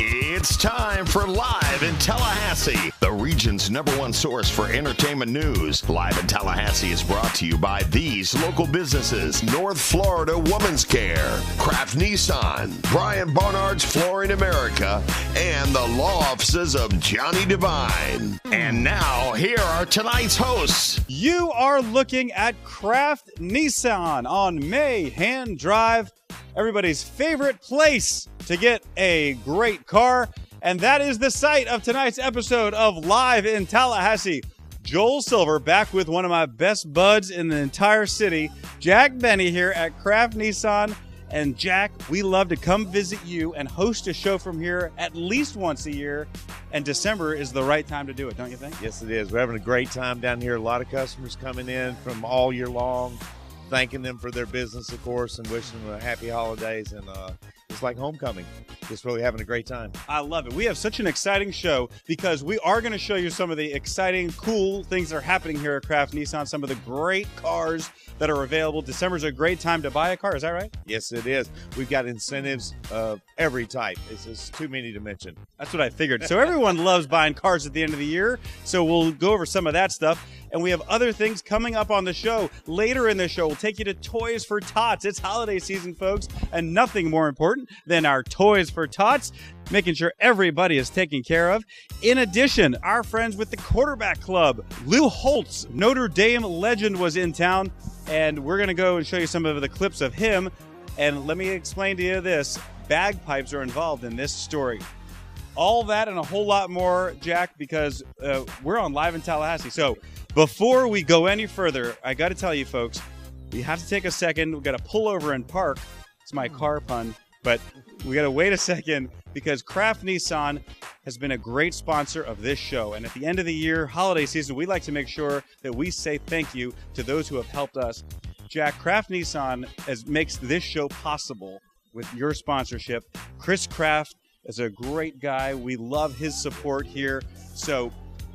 It's time for Live in Tallahassee, the region's #1 source for entertainment news. Live in Tallahassee is brought to you by these local businesses: North Florida Women's Care, Kraft Nissan, Brian Barnard's Flooring America, and the law offices of Johnny Devine. And now, here are tonight's hosts. You are looking at Kraft Nissan on Mayhan Drive, everybody's favorite place to get a great car, and that is the site of tonight's episode of Live in Tallahassee. Joel Silver back with one of my best buds in the entire city, Jack Benny here at Kraft Nissan. And Jack, we love to come visit you and host a show from here at least once a year, and December is the right time to do it, don't you think? Yes, it is. We're having a great time down here. A lot of customers coming in from all year long, thanking them for their business, of course, and wishing them a happy holidays, and it's like homecoming. Just really having a great time. I love it. We have such an exciting show because we are going to show you some of the exciting, cool things that are happening here at Kraft Nissan, some of the great cars that are available. December's a great time to buy a car. Is that right? Yes, it is. We've got incentives of every type. It's just too many to mention. That's what I figured. So everyone loves buying cars at the end of the year, so we'll go over some of that stuff. And we have other things coming up on the show. Later in the show, we'll take you to Toys for Tots. It's holiday season, folks, and nothing more important than our Toys for Tots, making sure everybody is taken care of. In addition, our friends with the Quarterback Club, Lou Holtz, Notre Dame legend, was in town, and we're going to go and show you some of the clips of him. And let me explain to you this. Bagpipes are involved in this story. All that and a whole lot more, Jack, because we're on Live in Tallahassee. So before we go any further, I got to tell you, folks, we have to take a second. We got to pull over and park. It's my car pun, but we got to wait a second because Kraft Nissan has been a great sponsor of this show. And at the end of the year, holiday season, we like to make sure that we say thank you to those who have helped us. Jack, Kraft Nissan makes this show possible with your sponsorship. Chris Kraft is a great guy. We love his support here. So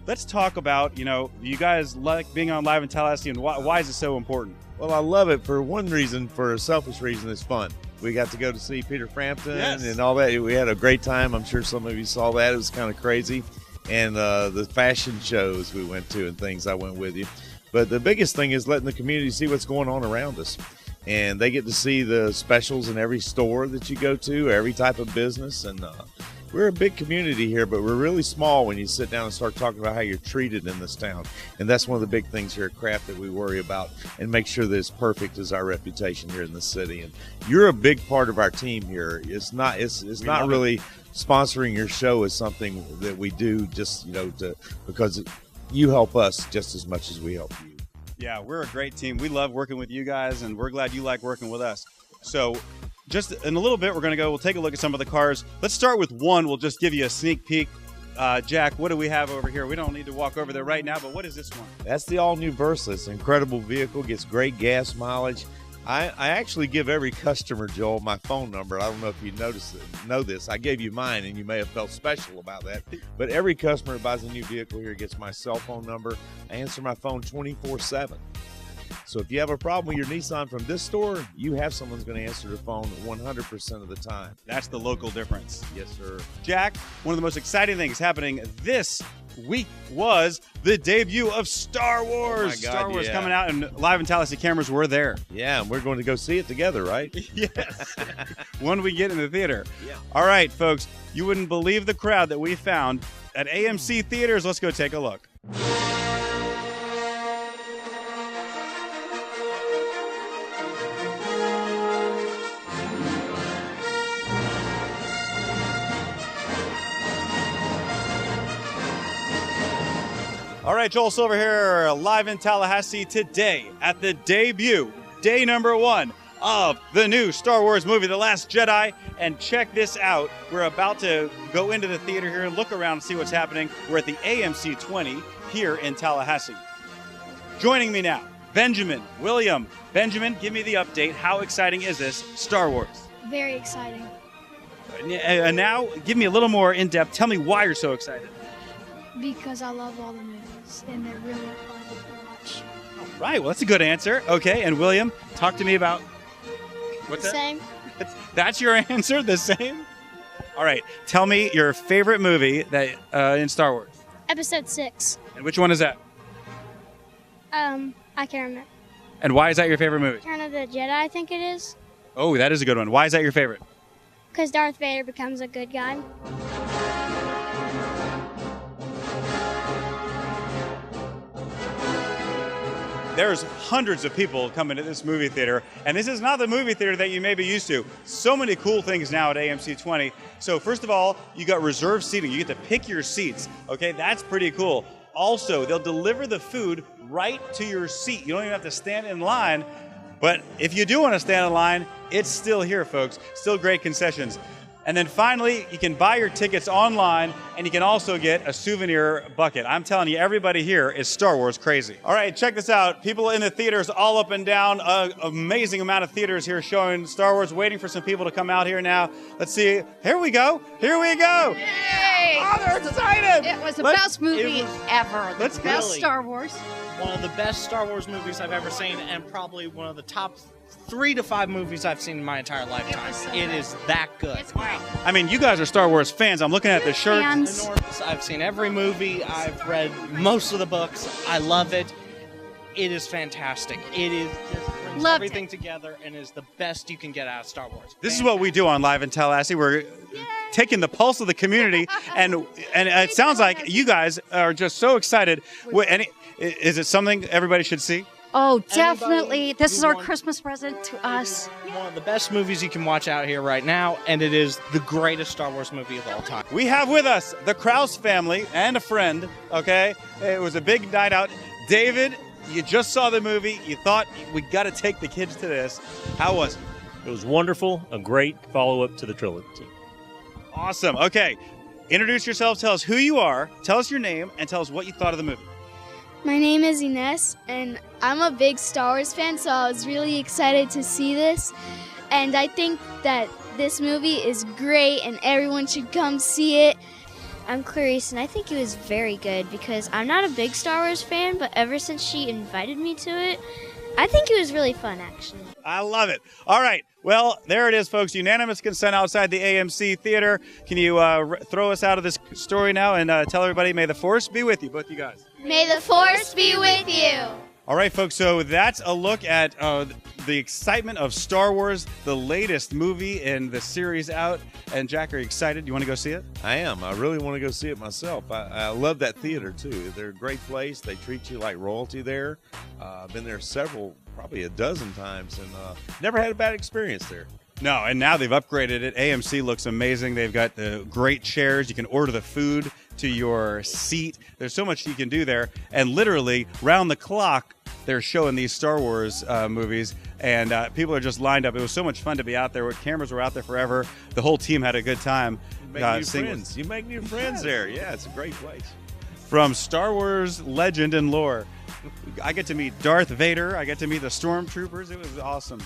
let's talk about, you guys like being on Live in Tallahassee, and why is it so important? Well, I love it for one reason. For a selfish reason, it's fun. We got to go to see Peter Frampton and all that. We had a great time. I'm sure some of you saw that. It was kind of crazy. And the fashion shows we went to and things, I went with you. But the biggest thing is letting the community see what's going on around us. And they get to see the specials in every store that you go to, every type of business. And we're a big community here, but we're really small when you sit down and start talking about how you're treated in this town. And that's one of the big things here at Kraft that we worry about and make sure that it's perfect as our reputation here in the city. And you're a big part of our team here. It's not really sponsoring your show is something that we do just, because you help us just as much as we help you. Yeah, we're a great team. We love working with you guys, and we're glad you like working with us. So just in a little bit, we'll take a look at some of the cars. Let's start with one. We'll just give you a sneak peek. Jack, what do we have over here? We don't need to walk over there right now, but what is this one? That's the all-new Versa. It's an incredible vehicle, gets great gas mileage. I actually give every customer, Joel, my phone number. I don't know if you know this. I gave you mine, and you may have felt special about that. But every customer who buys a new vehicle here gets my cell phone number. I answer my phone 24/7. So if you have a problem with your Nissan from this store, you have someone's going to answer the phone 100% of the time. That's the local difference. Yes, sir. Jack, one of the most exciting things happening this week was the debut of Star Wars. Oh my God, Star Wars coming out, and Live in Tallahassee cameras were there. Yeah, and we're going to go see it together, right? Yes. When we get in the theater. Yeah. All right, folks, you wouldn't believe the crowd that we found at AMC Theaters. Let's go take a look. All right, Joel Silver here, live in Tallahassee today at the debut, day number 1 of the new Star Wars movie, The Last Jedi. And check this out. We're about to go into the theater here and look around and see what's happening. We're at the AMC 20 here in Tallahassee. Joining me now, Benjamin, William. Benjamin, give me the update. How exciting is this Star Wars? Very exciting. And now, give me a little more in-depth. Tell me why you're so excited. Because I love all the movies, and they're really fun to watch. Right, well, that's a good answer. Okay, and William, talk to me about... What's that? Same. That's your answer, the same? All right, tell me your favorite movie that in Star Wars. Episode 6. And which one is that? I can't remember. And why is that your favorite movie? Return of the Jedi, I think it is. Oh, that is a good one. Why is that your favorite? Because Darth Vader becomes a good guy. There's hundreds of people coming to this movie theater, and this is not the movie theater that you may be used to. So many cool things now at AMC 20. So first of all, you got reserved seating. You get to pick your seats. Okay, that's pretty cool. Also, they'll deliver the food right to your seat. You don't even have to stand in line. But if you do want to stand in line, it's still here, folks. Still great concessions. And then finally, you can buy your tickets online, and you can also get a souvenir bucket. I'm telling you, everybody here is Star Wars crazy. All right, check this out. People in the theaters all up and down. Amazing amount of theaters here showing Star Wars, waiting for some people to come out here now. Let's see. Here we go. Here we go. Yay! Oh, they're excited. It was the best movie ever. Let's The best really- Star Wars. One of the best Star Wars movies I've ever seen, and probably one of the top 3 to 5 movies I've seen in my entire lifetime. It is that good. It's great. I mean, you guys are Star Wars fans. I'm looking at the shirts. Fans. Enormous. I've seen every movie. I've read most of the books. I love it. It is fantastic. It is just brings Loved everything together and is the best you can get out of Star Wars. This is what we do on Live in Tallahassee. We're taking the pulse of the community, and it sounds like you guys are just so excited. Is it something everybody should see? Oh, definitely. Anybody This who is our wants- Christmas present to us. One of the best movies you can watch out here right now, and it is the greatest Star Wars movie of all time. We have with us the Krause family and a friend, okay? It was a big night out. David, you just saw the movie. You thought we got to take the kids to this. How was it? It was wonderful, a great follow-up to the trilogy. Awesome. Okay, introduce yourself. Tell us who you are. Tell us your name, and tell us what you thought of the movie. My name is Ines, and I'm a big Star Wars fan, so I was really excited to see this. And I think that this movie is great, and everyone should come see it. I'm Clarice, and I think it was very good because I'm not a big Star Wars fan, but ever since she invited me to it, I think it was really fun, actually. I love it. All right. Well, there it is, folks. Unanimous consent outside the AMC Theater. Can you throw us out of this story now and tell everybody, may the Force be with you, both you guys. May the Force be with you. All right, folks. So that's a look at the excitement of Star Wars, the latest movie in the series out. And Jack, are you excited? You want to go see it? I am. I really want to go see it myself. I love that theater, too. They're a great place. They treat you like royalty there. I've been there probably a dozen times, and never had a bad experience there. No, and now they've upgraded it. AMC looks amazing. They've got the great chairs. You can order the food to your seat. There's so much you can do there. And literally, round the clock, they're showing these Star Wars movies, and people are just lined up. It was so much fun to be out there. Cameras were out there forever. The whole team had a good time. You make new friends. You make new friends there. Yeah, it's a great place. From Star Wars legend and lore, I get to meet Darth Vader. I get to meet the Stormtroopers. It was awesome.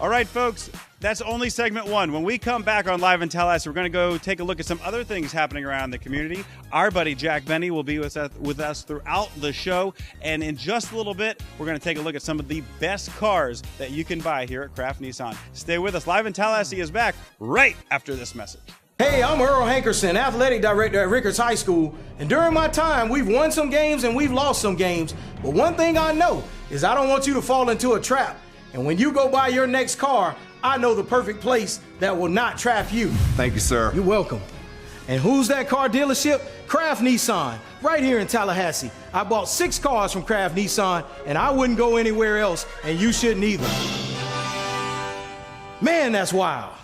All right, folks, that's only segment 1. When we come back on Live in Tallahassee, we're going to go take a look at some other things happening around the community. Our buddy Jack Benny will be with us throughout the show. And in just a little bit, we're going to take a look at some of the best cars that you can buy here at Kraft Nissan. Stay with us. Live in Tallahassee is back right after this message. Hey, I'm Earl Hankerson, athletic director at Rickards High School, and during my time, we've won some games and we've lost some games, but one thing I know is I don't want you to fall into a trap, and when you go buy your next car, I know the perfect place that will not trap you. Thank you, sir. You're welcome. And who's that car dealership? Kraft Nissan, right here in Tallahassee. I bought 6 cars from Kraft Nissan, and I wouldn't go anywhere else, and you shouldn't either. Man, that's wild.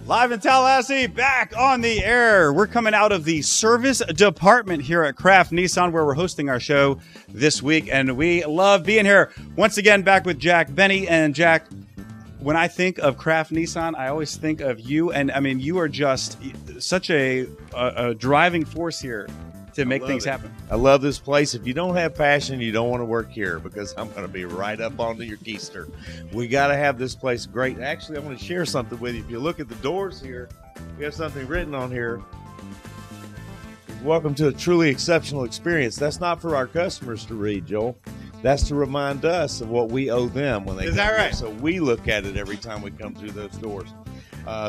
Live in Tallahassee, back on the air. We're coming out of the service department here at Kraft Nissan, where we're hosting our show this week, and we love being here. Once again, back with Jack Benny. And Jack, when I think of Kraft Nissan, I always think of you. And I mean, you are just such a driving force here to make things happen. I love this place. If you don't have passion, you don't want to work here, because I'm going to be right up onto your keister. We got to have this place great. Actually, I want to share something with you. If you look at the doors here, we have something written on here. Welcome to a truly exceptional experience. That's not for our customers to read, Joel. That's to remind us of what we owe them when they come. Is that right? Here. So we look at it every time we come through those doors.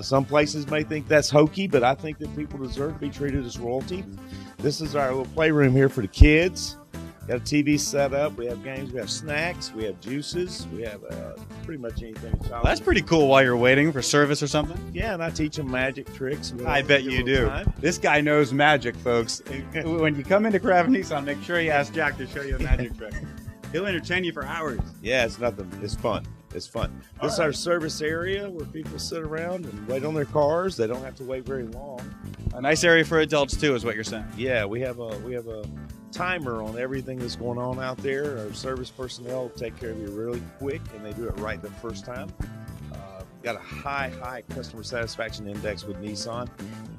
Some places may think that's hokey, but I think that people deserve to be treated as royalty. This is our little playroom here for the kids. Got a TV set up. We have games. We have snacks. We have juices. We have pretty much anything. That's pretty cool while you're waiting for service or something. Yeah, and I teach them magic tricks. I bet you do. This guy knows magic, folks. When you come into Kraft Nissan, make sure you ask Jack to show you a magic trick. He'll entertain you for hours. Yeah, it's nothing. It's fun. It's fun. This is our service area where people sit around and wait on their cars. They don't have to wait very long. A nice area for adults too, is what you're saying. Yeah, we have a timer on everything that's going on out there. Our service personnel take care of you really quick, and they do it right the first time. Got a high customer satisfaction index with Nissan,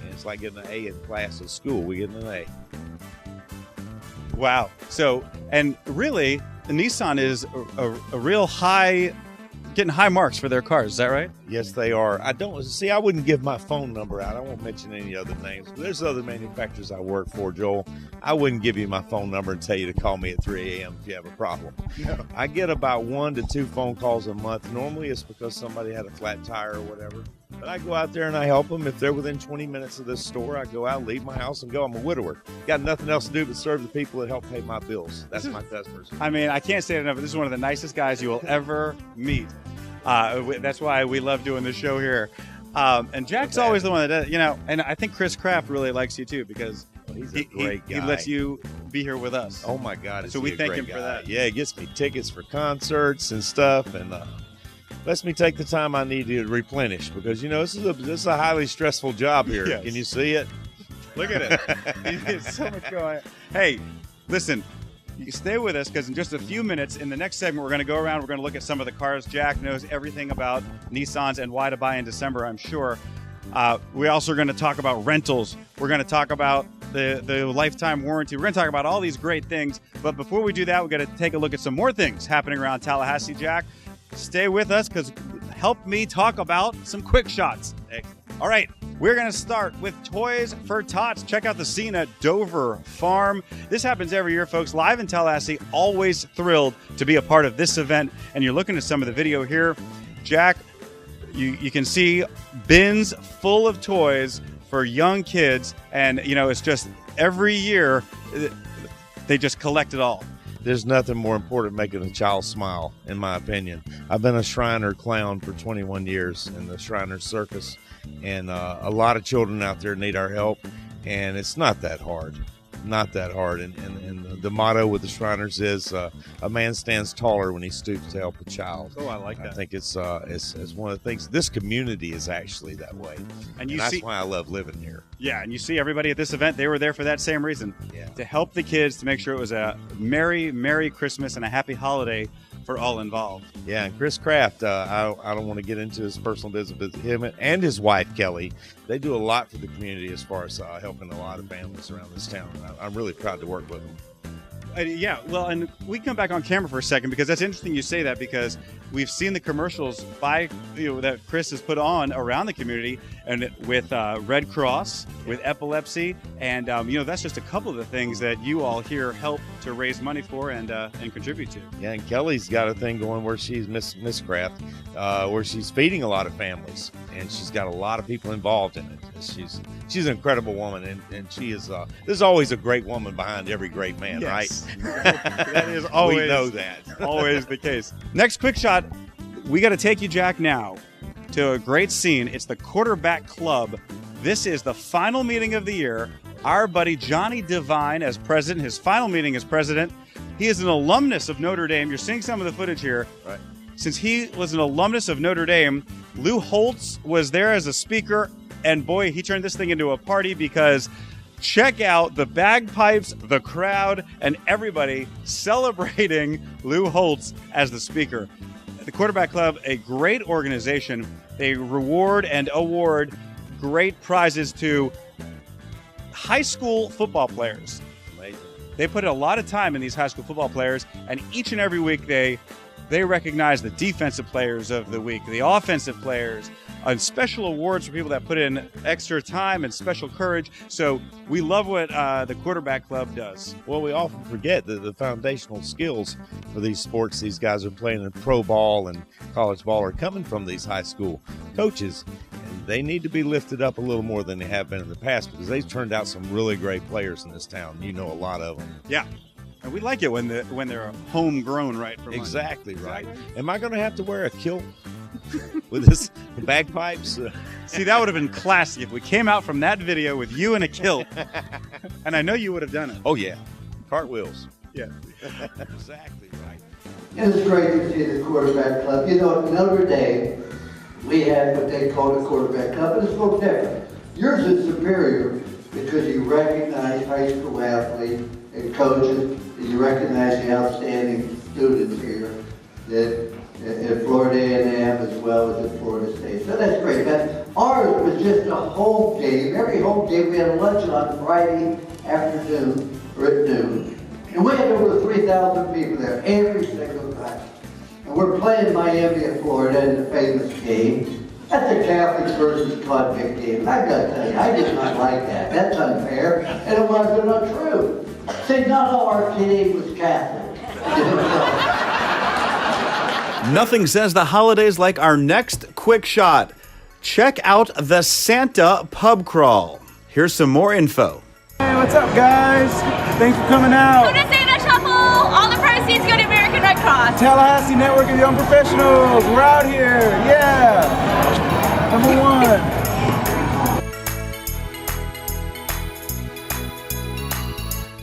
and it's like getting an A in class at school. We get an A. Wow. So, and really, Nissan is a real high, getting high marks for their cars. Is that right? Yes, they are. I wouldn't give my phone number out. I won't mention any other names. But there's other manufacturers I work for, Joel. I wouldn't give you my phone number and tell you to call me at 3 a.m. if you have a problem. No. I get about 1 to 2 phone calls a month. Normally it's because somebody had a flat tire or whatever. But I go out there and I help them. If they're within 20 minutes of this store, I go out, leave my house, and go. I'm a widower. Got nothing else to do but serve the people that help pay my bills. That's my customers. I mean, I can't say it enough, but this is one of the nicest guys you will ever meet. That's why we love doing this show here. And Jack's always the one that does, you know, and I think Chris Kraft really likes you too, because he's a great guy. He lets you be here with us. Oh my God. So we thank him for that. Yeah, he gets me tickets for concerts and stuff, and lets me take the time I need to replenish, because, you know, this is a highly stressful job here. Yes. Can you see it? Look at it. There's so much going on. Hey, listen, you can stay with us, because in just a few minutes, in the next segment, we're going to go around. We're going to look at some of the cars. Jack knows everything about Nissans and why to buy in December, I'm sure. We also are going to talk about rentals. We're going to talk about the lifetime warranty. We're going to talk about all these great things. But before we do that, we've got to take a look at some more things happening around Tallahassee. Jack, stay with us, because help me talk about some quick shots. All right, we're going to start with Toys for Tots. Check out the scene at Dover Farm. This happens every year, folks. Live in Tallahassee, always thrilled to be a part of this event. And you're looking at some of the video here. Jack, you can see bins full of toys for young kids. And, you know, it's just every year they just collect it all. There's nothing more important than making a child smile, in my opinion. I've been a Shriner clown for 21 years in the Shriner Circus, and a lot of children out there need our help, and it's not that hard. Not that hard. And the motto with the Shriners is a man stands taller when he stoops to help a child. Oh, I like that. I think it's one of the things. This community is actually that way. And that's why I love living here. Yeah, and you see everybody at this event, they were there for that same reason. Yeah. To help the kids, to make sure it was a Merry, Merry Christmas and a happy holiday for all involved. Yeah, and Chris Kraft, I don't want to get into his personal business, but him and his wife, Kelly, they do a lot for the community as far as helping a lot of families around this town. I'm really proud to work with them. Yeah, well, and we come back on camera for a second, because that's interesting you say that, because we've seen the commercials that Chris has put on around the community, and with Red Cross, with epilepsy, and that's just a couple of the things that you all here help to raise money for and contribute to. Yeah, and Kelly's got a thing going where she's Miss Kraft, where she's feeding a lot of families, and she's got a lot of people involved in it. She's an incredible woman, and she is. There's always a great woman behind every great man, yes. Right? That is always, we know that. Always the case. Next quick shot, we got to take you, Jack, now to a great scene. It's the Quarterback Club. This is the final meeting of the year. Our buddy Johnny Devine as president, his final meeting as president. He is an alumnus of Notre Dame. You're seeing some of the footage here. Right. Since he was an alumnus of Notre Dame, Lou Holtz was there as a speaker, and boy, he turned this thing into a party, because check out the bagpipes, the crowd, and everybody celebrating Lou Holtz as the speaker. the Quarterback Club, a great organization. They reward and award great prizes to high school football players. Amazing. They put a lot of time in these high school football players, and each and every week they recognize the defensive players of the week, the offensive players, and special awards for people that put in extra time and special courage. So we love what the Quarterback Club does. Well, we often forget that the foundational skills for these sports these guys are playing in pro ball and college ball are coming from these high school coaches. And they need to be lifted up a little more than they have been in the past, because they've turned out some really great players in this town. You know a lot of them. Yeah. And we like it when they're homegrown, right? From Exactly right. Am I going to have to wear a kilt with this bagpipes? See, that would have been classy if we came out from that video with you in a kilt. And I know you would have done it. Oh, yeah. Cartwheels. Yeah. Exactly right. It was great to see the Quarterback Club. You know, at Notre Dame, we had what they called a Quarterback Club, and it's a little different. Yours is superior because you recognize high school athletes and coaches, and you recognize the outstanding students here that at Florida A&M as well as at Florida State. So that's great. But ours was just a home game. Every home game, we had lunch on Friday afternoon or at noon. And we had over 3,000 people there every single time. And we're playing Miami at Florida in the famous game. That's a Catholic versus convict game. I gotta tell you, I did not like that. That's unfair, and it wasn't untrue. See, not all our team was Catholic. Nothing says the holidays like our next quick shot. Check out the Santa Pub Crawl. Here's some more info. Hey, what's up, guys? Thanks for coming out. Who to say the shuffle? All the proceeds go to American Red Cross. Tallahassee Network of Young Professionals. We're out here. Yeah. Number one.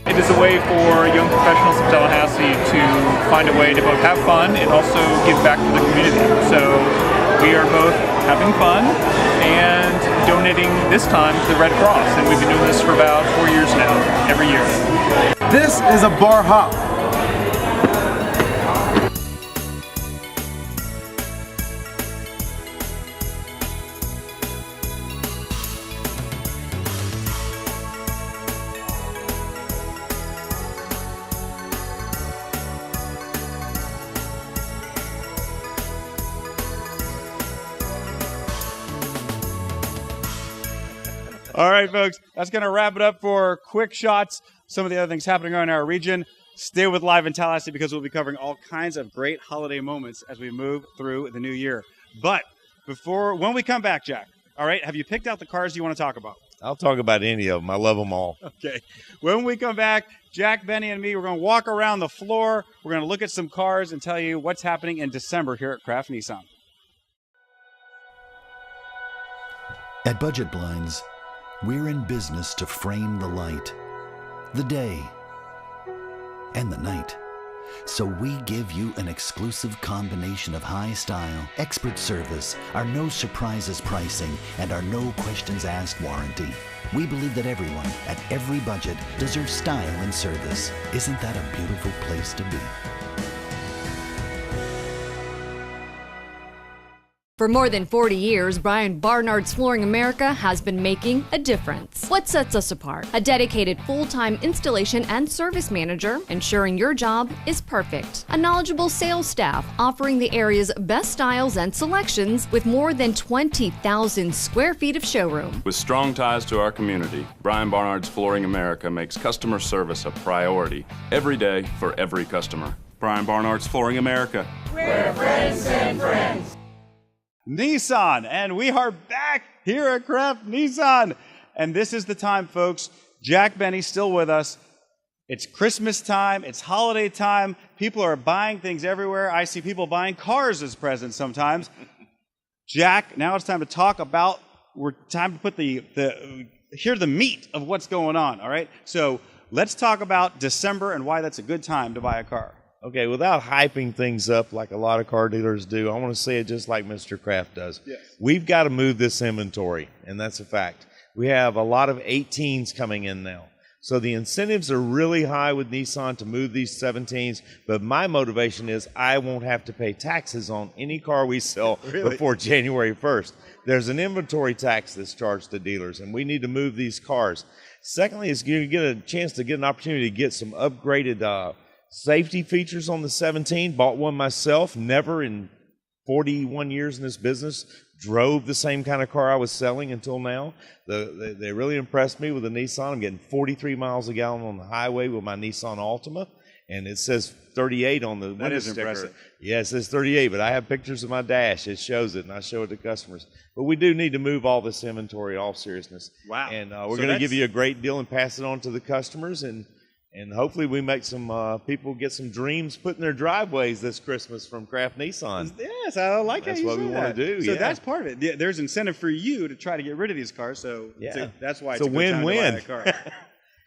It is a way for young professionals of Tallahassee to find a way to both have fun and also give back to the community. So we are both having fun and donating this time to the Red Cross. And we've been doing this for about 4 years now, every year. This is a bar hop. All right, folks, that's going to wrap it up for quick shots. Some of the other things happening around our region. Stay with Live in Tallahassee because we'll be covering all kinds of great holiday moments as we move through the new year. But when we come back, Jack, all right, have you picked out the cars you want to talk about? I'll talk about any of them. I love them all. Okay. When we come back, Jack, Benny, and me, we're going to walk around the floor. We're going to look at some cars and tell you what's happening in December here at Kraft Nissan. At Budget Blinds, we're in business to frame the light, the day, and the night. So we give you an exclusive combination of high style, expert service, our no surprises pricing, and our no questions asked warranty. We believe that everyone, at every budget, deserves style and service. Isn't that a beautiful place to be? For more than 40 years, Brian Barnard's Flooring America has been making a difference. What sets us apart? A dedicated full-time installation and service manager, ensuring your job is perfect. A knowledgeable sales staff, offering the area's best styles and selections with more than 20,000 square feet of showroom. With strong ties to our community, Brian Barnard's Flooring America makes customer service a priority every day for every customer. Brian Barnard's Flooring America. We're friends and friends. Nissan, and we are back here at Kraft Nissan. And this is the time, folks. Jack Benny still with us. It's Christmas time. It's holiday time. People are buying things everywhere. I see people buying cars as presents sometimes. Jack, now it's time to talk about, time to put hear the meat of what's going on, all right? So let's talk about December and why that's a good time to buy a car. Okay, without hyping things up like a lot of car dealers do, I want to say it just like Mr. Kraft does. Yes. We've got to move this inventory, and that's a fact. We have a lot of 18s coming in now. So the incentives are really high with Nissan to move these 17s, but my motivation is I won't have to pay taxes on any car we sell before January 1st. There's an inventory tax that's charged to dealers, and we need to move these cars. Secondly, is you get a chance to get an opportunity to get some upgraded safety features on the 17. Bought one myself, never in 41 years in this business drove the same kind of car I was selling until now. They really impressed me with the Nissan. I'm getting 43 miles a gallon on the highway with my Nissan Altima, and it says 38 on the window sticker. Impressive. Yeah, it says 38, but I have pictures of my dash. It shows it, and I show it to customers. But we do need to move all this inventory, all seriousness. Wow. And we're going to give you a great deal and pass it on to the customers, and hopefully we make some people get some dreams put in their driveways this Christmas from Kraft Nissan. Yes, I like that's how you what we want to do. So yeah. that's part of it. There's incentive for you to try to get rid of these cars. So that's why it's a win-win. Car.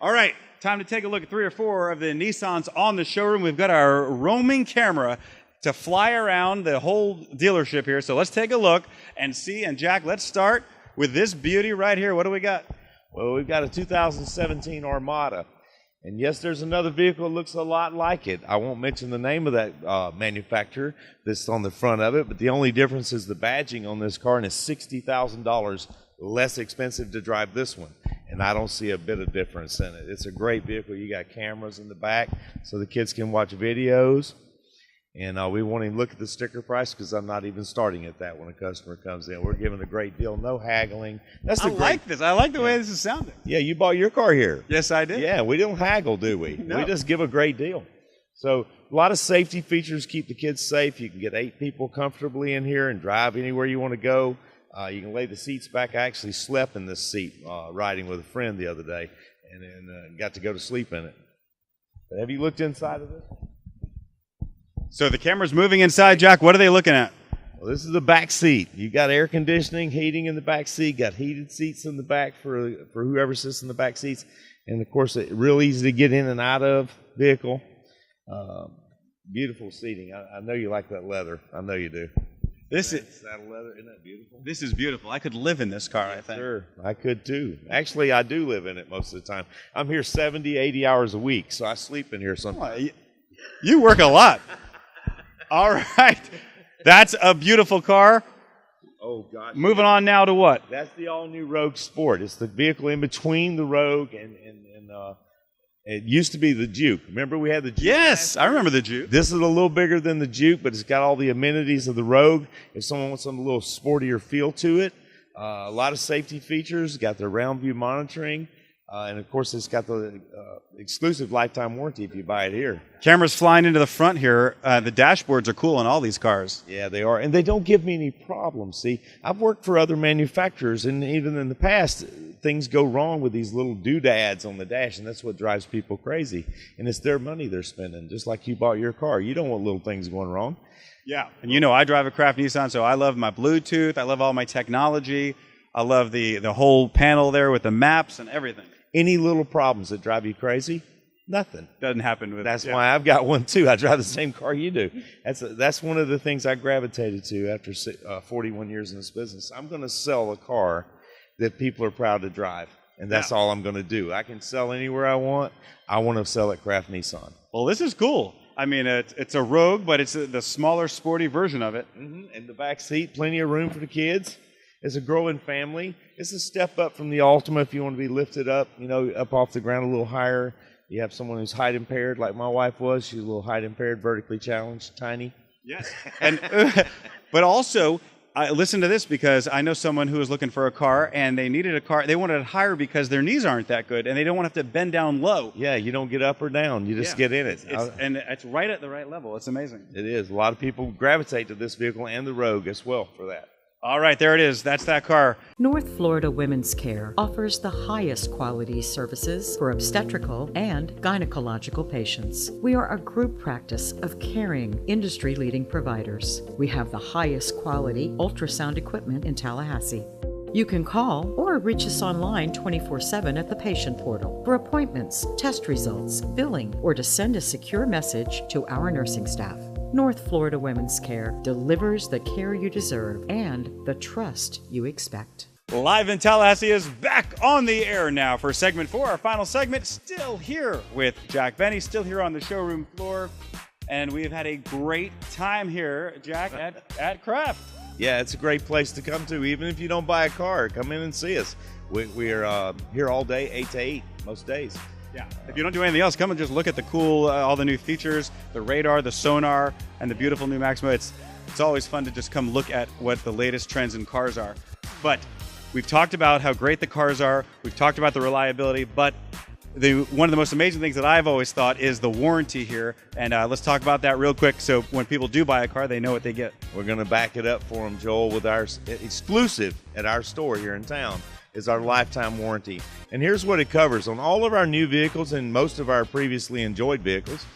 All right, time to take a look at 3 or 4 of the Nissans on the showroom. We've got our roaming camera to fly around the whole dealership here. So let's take a look and see. And Jack, let's start with this beauty right here. What do we got? Well, we've got a 2017 Armada. And yes, there's another vehicle that looks a lot like it. I won't mention the name of that manufacturer that's on the front of it, but the only difference is the badging on this car, and it's $60,000 less expensive to drive this one. And I don't see a bit of difference in it. It's a great vehicle. You got cameras in the back so the kids can watch videos. And we won't even look at the sticker price because I'm not even starting at that when a customer comes in. We're giving a great deal, no haggling. I like this. I like the way this is sounding. Yeah, you bought your car here. Yes, I did. Yeah, we don't haggle, do we? No. We just give a great deal. So a lot of safety features keep the kids safe. You can get 8 people comfortably in here and drive anywhere you want to go. You can lay the seats back. I actually slept in this seat riding with a friend the other day and then got to go to sleep in it. But have you looked inside of this? So the camera's moving inside, Jack. What are they looking at? Well, this is the back seat. You got air conditioning, heating in the back seat. Got heated seats in the back for whoever sits in the back seats, and of course, it's real easy to get in and out of vehicle. Beautiful seating. I know you like that leather. I know you do. This is saddle leather. Isn't that beautiful? This is beautiful. I could live in this car. I think. Sure, I could too. Actually, I do live in it most of the time. I'm here 70, 80 hours a week, so I sleep in here sometimes. You work a lot. All right. That's a beautiful car. Oh, gosh. Moving on now to what? That's the all-new Rogue Sport. It's the vehicle in between the Rogue and it used to be the Juke. Remember we had the Juke? Yes, I remember the Juke. This is a little bigger than the Juke, but it's got all the amenities of the Rogue. If someone wants some little sportier feel to it, a lot of safety features. Got the round view monitoring. And, of course, it's got the exclusive lifetime warranty if you buy it here. Cameras flying into the front here. The dashboards are cool on all these cars. Yeah, they are. And they don't give me any problems. See, I've worked for other manufacturers, and even in the past, things go wrong with these little doodads on the dash, and that's what drives people crazy. And it's their money they're spending, just like you bought your car. You don't want little things going wrong. Yeah. And you know, I drive a Kraft Nissan, so I love my Bluetooth. I love all my technology. I love the whole panel there with the maps and everything. Any little problems that drive you crazy? Nothing. Doesn't happen with. That's why I've got one too. I drive the same car you do. That's one of the things I gravitated to after 41 years in this business. I'm going to sell a car that people are proud to drive, and that's all I'm going to do. I can sell anywhere I want. I want to sell at Kraft Nissan. Well, this is cool. I mean, it's a Rogue, but it's the smaller, sporty version of it. Mm-hmm. In the back seat, plenty of room for the kids. It's a growing family. It's a step up from the Altima if you want to be lifted up, up off the ground a little higher. You have someone who's height impaired, like my wife was. She's a little height impaired, vertically challenged, tiny. Yes. And but also, listen to this, because I know someone who was looking for a car, and they needed a car. They wanted it higher because their knees aren't that good, and they don't want to have to bend down low. Yeah, you don't get up or down. You just get in it. And it's right at the right level. It's amazing. It is. A lot of people gravitate to this vehicle and the Rogue as well for that. All right, there it is. That's that car. North Florida Women's Care offers the highest quality services for obstetrical and gynecological patients. We are a group practice of caring, industry-leading providers. We have the highest quality ultrasound equipment in Tallahassee. You can call or reach us online 24/7 at the patient portal for appointments, test results, billing, or to send a secure message to our nursing staff. North Florida Women's Care delivers the care you deserve and the trust you expect. Live in Tallahassee is back on the air now for segment 4, our final segment. Still here with Jack Benny, still here on the showroom floor. And we've had a great time here, Jack, at Craft. Yeah, it's a great place to come to. Even if you don't buy a car, come in and see us. We're here all day, 8 to 8, most days. Yeah. If you don't do anything else, come and just look at the cool, all the new features, the radar, the sonar, and the beautiful new Maxima. It's always fun to just come look at what the latest trends in cars are. But we've talked about how great the cars are. We've talked about the reliability, but one of the most amazing things that I've always thought is the warranty here. And let's talk about that real quick so when people do buy a car, they know what they get. We're going to back it up for them, Joel, with our exclusive at our store here in town is our lifetime warranty. And here's what it covers. On all of our new vehicles and most of our previously enjoyed vehicles,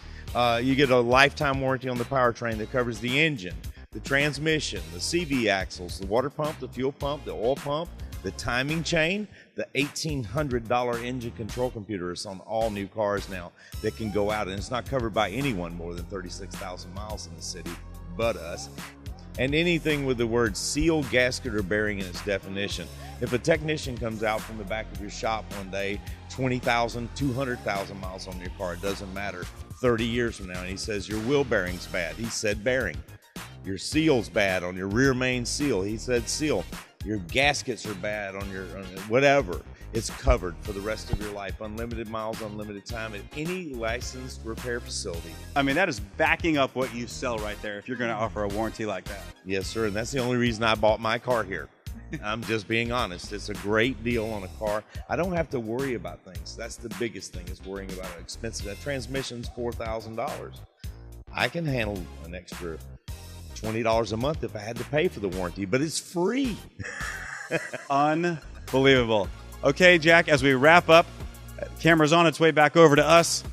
you get a lifetime warranty on the powertrain that covers the engine, the transmission, the CV axles, the water pump, the fuel pump, the oil pump, the timing chain, the $1,800 engine control computer is on all new cars now that can go out, and it's not covered by anyone more than 36,000 miles in the city but us. And anything with the word seal, gasket, or bearing in its definition. If a technician comes out from the back of your shop one day, 20,000, 200,000 miles on your car, it doesn't matter, 30 years from now, and he says your wheel bearing's bad, he said bearing. Your seal's bad on your rear main seal, he said seal. Your gaskets are bad on your whatever. It's covered for the rest of your life. Unlimited miles, unlimited time at any licensed repair facility. I mean, that is backing up what you sell right there if you're going to offer a warranty like that. Yes, sir. And that's the only reason I bought my car here. I'm just being honest. It's a great deal on a car. I don't have to worry about things. That's the biggest thing, is worrying about an expensive. That transmission's $4,000. I can handle an extra $20 a month if I had to pay for the warranty, but it's free. Unbelievable. Okay, Jack, as we wrap up, camera's on its way back over to us.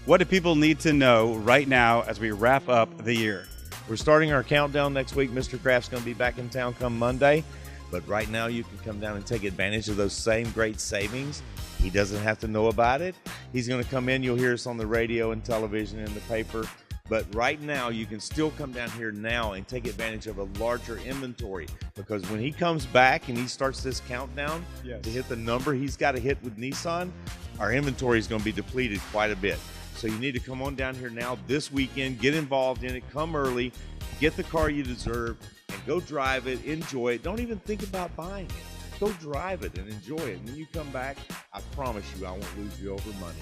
What do people need to know right now as we wrap up the year? We're starting our countdown next week. Mr. Kraft's going to be back in town come Monday, but right now you can come down and take advantage of those same great savings. He doesn't have to know about it. He's going to come in. You'll hear us on the radio and television and the paper. But right now, you can still come down here now and take advantage of a larger inventory, because when he comes back and he starts this countdown to hit the number he's got to hit with Nissan, our inventory is going to be depleted quite a bit. So you need to come on down here now this weekend, get involved in it, come early, get the car you deserve, and go drive it, enjoy it. Don't even think about buying it. Go drive it and enjoy it. When you come back, I promise you I won't lose you over money.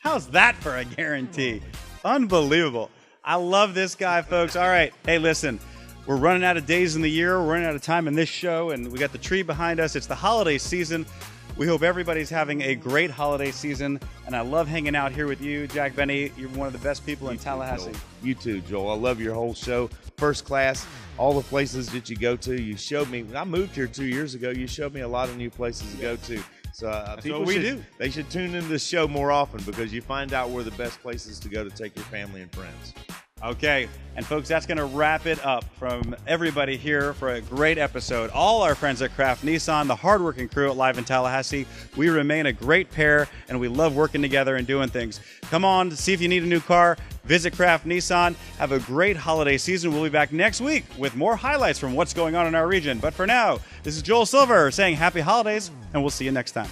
How's that for a guarantee? Unbelievable. I love this guy, folks. All right. Hey, listen, we're running out of days in the year. We're running out of time in this show, and we got the tree behind us. It's the holiday season. We hope everybody's having a great holiday season, and I love hanging out here with you, Jack Benny. You're one of the best people in Tallahassee. You too, Joel. I love your whole show. First class, all the places that you go to. You showed me, when I moved here 2 years ago, you showed me a lot of new places to go to. So people they should tune into this show more often, because you find out where the best places to go to take your family and friends. Okay, and folks, that's going to wrap it up from everybody here for a great episode. All our friends at Kraft Nissan, the hardworking crew at Live in Tallahassee, we remain a great pair, and we love working together and doing things. Come on, see if you need a new car. Visit Kraft Nissan. Have a great holiday season. We'll be back next week with more highlights from what's going on in our region. But for now, this is Joel Silver saying happy holidays, and we'll see you next time.